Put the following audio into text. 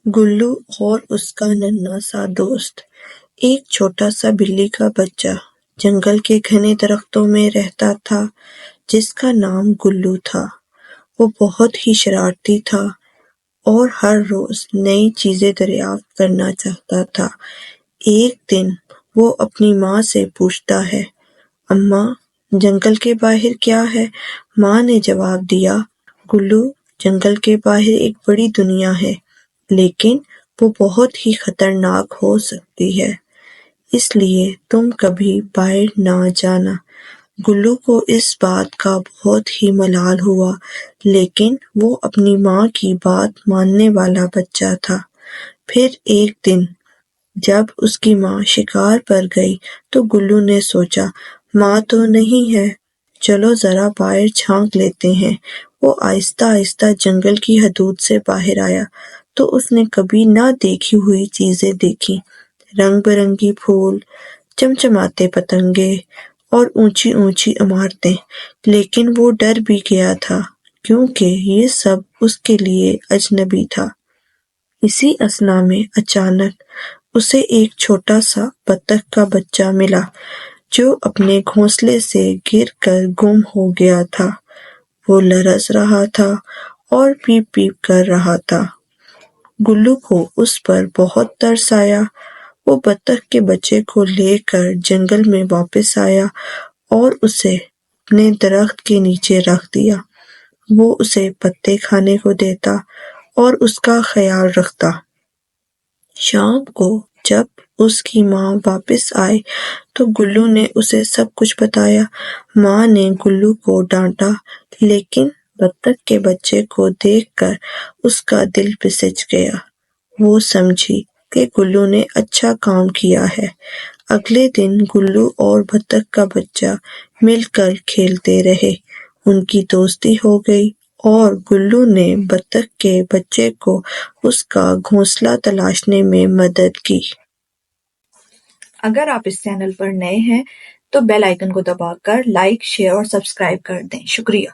گلو اور اس کا ننھا سا دوست۔ ایک چھوٹا سا بلی کا بچہ جنگل کے گھنے درختوں میں رہتا تھا جس کا نام گلو تھا۔ وہ بہت ہی شرارتی تھا اور ہر روز نئی چیزیں دریافت کرنا چاہتا تھا۔ ایک دن وہ اپنی ماں سے پوچھتا ہے، اماں، جنگل کے باہر کیا ہے؟ ماں نے جواب دیا، گلو، جنگل کے باہر ایک بڑی دنیا ہے، لیکن وہ بہت ہی خطرناک ہو سکتی ہے، اس لیے تم کبھی باہر نہ جانا۔ گلو کو اس بات کا بہت ہی ملال ہوا، لیکن وہ اپنی ماں کی بات ماننے والا بچہ تھا۔ پھر ایک دن جب اس کی ماں شکار پر گئی تو گلو نے سوچا، ماں تو نہیں ہے، چلو ذرا باہر جھانک لیتے ہیں۔ وہ آہستہ آہستہ جنگل کی حدود سے باہر آیا تو اس نے کبھی نہ دیکھی ہوئی چیزیں دیکھیں، رنگ برنگی پھول، چمچماتے پتنگے اور اونچی اونچی عمارتیں، لیکن وہ ڈر بھی گیا تھا کیونکہ یہ سب اس کے لیے اجنبی تھا۔ اسی اثنا میں اچانک اسے ایک چھوٹا سا بطخ کا بچہ ملا جو اپنے گھونسلے سے گر کر گم ہو گیا تھا۔ وہ لرز رہا تھا اور پیپ پیپ کر رہا تھا۔ گلو کو اس پر بہت ترس آیا۔ وہ بطخ کے بچے کو لے کر جنگل میں واپس آیا اور اسے اپنے درخت کے نیچے رکھ دیا۔ وہ اسے پتے کھانے کو دیتا اور اس کا خیال رکھتا۔ شام کو جب اس کی ماں واپس آئی تو گلو نے اسے سب کچھ بتایا۔ ماں نے گلو کو ڈانٹا، لیکن بطخ کے بچے کو دیکھ کر اس کا دل پسچ گیا۔ وہ سمجھی کہ گلو نے اچھا کام کیا ہے۔ اگلے دن گلو اور بطخ کا بچہ مل کر کھیلتے رہے، ان کی دوستی ہو گئی اور گلو نے بطخ کے بچے کو اس کا گھونسلہ تلاشنے میں مدد کی۔ اگر آپ اس چینل پر نئے ہیں تو بیل آئیکن کو دبا کر لائک، شیئر اور سبسکرائب کر دیں۔ شکریہ۔